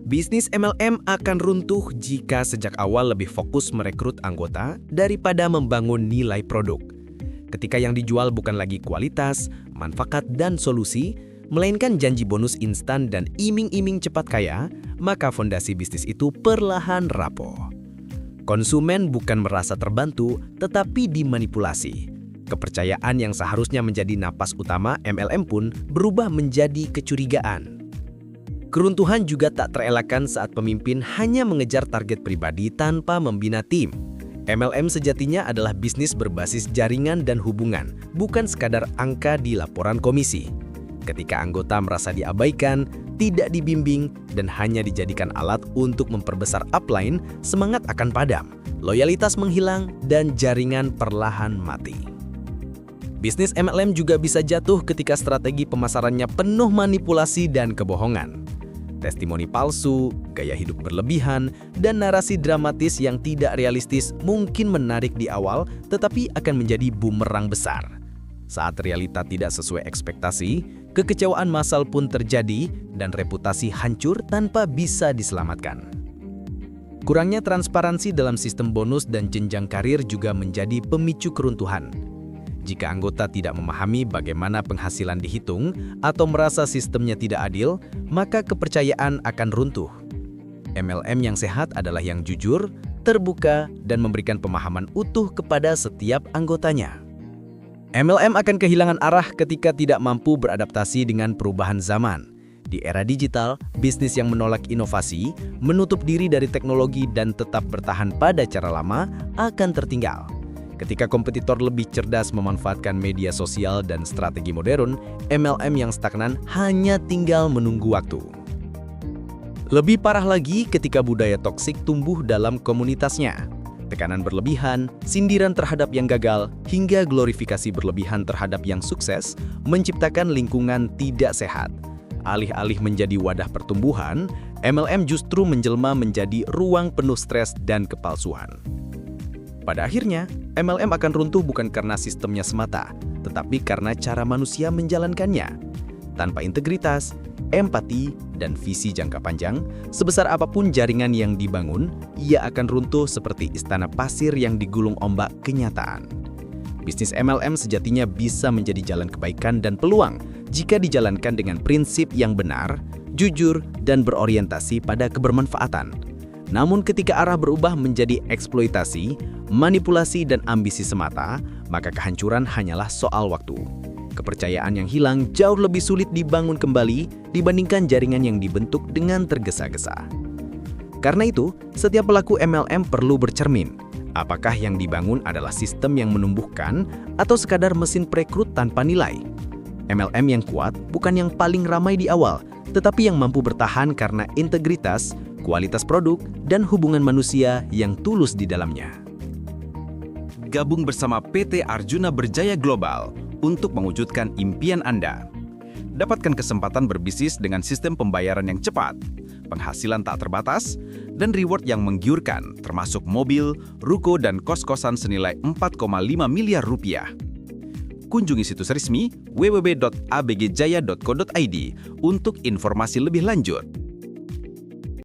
Bisnis MLM akan runtuh jika sejak awal lebih fokus merekrut anggota daripada membangun nilai produk. Ketika yang dijual bukan lagi kualitas, manfaat, dan solusi, melainkan janji bonus instan dan iming-iming cepat kaya, maka fondasi bisnis itu perlahan rapuh. Konsumen bukan merasa terbantu, tetapi dimanipulasi. Kepercayaan yang seharusnya menjadi napas utama MLM pun berubah menjadi kecurigaan. Keruntuhan juga tak terelakkan saat pemimpin hanya mengejar target pribadi tanpa membina tim. MLM sejatinya adalah bisnis berbasis jaringan dan hubungan, bukan sekadar angka di laporan komisi. Ketika anggota merasa diabaikan, tidak dibimbing, dan hanya dijadikan alat untuk memperbesar upline, semangat akan padam, loyalitas menghilang, dan jaringan perlahan mati. Bisnis MLM juga bisa jatuh ketika strategi pemasarannya penuh manipulasi dan kebohongan. Testimoni palsu, gaya hidup berlebihan, dan narasi dramatis yang tidak realistis mungkin menarik di awal, tetapi akan menjadi bumerang besar. Saat realita tidak sesuai ekspektasi, kekecewaan massal pun terjadi dan reputasi hancur tanpa bisa diselamatkan. Kurangnya transparansi dalam sistem bonus dan jenjang karir juga menjadi pemicu keruntuhan. Jika anggota tidak memahami bagaimana penghasilan dihitung atau merasa sistemnya tidak adil, maka kepercayaan akan runtuh. MLM yang sehat adalah yang jujur, terbuka, dan memberikan pemahaman utuh kepada setiap anggotanya. MLM akan kehilangan arah ketika tidak mampu beradaptasi dengan perubahan zaman. Di era digital, bisnis yang menolak inovasi, menutup diri dari teknologi, dan tetap bertahan pada cara lama akan tertinggal. Ketika kompetitor lebih cerdas memanfaatkan media sosial dan strategi modern, MLM yang stagnan hanya tinggal menunggu waktu. Lebih parah lagi ketika budaya toksik tumbuh dalam komunitasnya. Tekanan berlebihan, sindiran terhadap yang gagal, hingga glorifikasi berlebihan terhadap yang sukses, menciptakan lingkungan tidak sehat. Alih-alih menjadi wadah pertumbuhan, MLM justru menjelma menjadi ruang penuh stres dan kepalsuan. Pada akhirnya, MLM akan runtuh bukan karena sistemnya semata, tetapi karena cara manusia menjalankannya. Tanpa integritas, empati, dan visi jangka panjang, sebesar apapun jaringan yang dibangun, ia akan runtuh seperti istana pasir yang digulung ombak kenyataan. Bisnis MLM sejatinya bisa menjadi jalan kebaikan dan peluang jika dijalankan dengan prinsip yang benar, jujur, dan berorientasi pada kebermanfaatan. Namun ketika arah berubah menjadi eksploitasi, manipulasi, dan ambisi semata, maka kehancuran hanyalah soal waktu. Kepercayaan yang hilang jauh lebih sulit dibangun kembali dibandingkan jaringan yang dibentuk dengan tergesa-gesa. Karena itu, setiap pelaku MLM perlu bercermin. Apakah yang dibangun adalah sistem yang menumbuhkan atau sekadar mesin perekrut tanpa nilai? MLM yang kuat bukan yang paling ramai di awal, tetapi yang mampu bertahan karena integritas, kualitas produk, dan hubungan manusia yang tulus di dalamnya. Gabung bersama PT Arjuna Berjaya Global untuk mewujudkan impian Anda. Dapatkan kesempatan berbisnis dengan sistem pembayaran yang cepat, penghasilan tak terbatas, dan reward yang menggiurkan, termasuk mobil, ruko, dan kos-kosan senilai 4,5 miliar rupiah. Kunjungi situs resmi www.abgjaya.co.id untuk informasi lebih lanjut.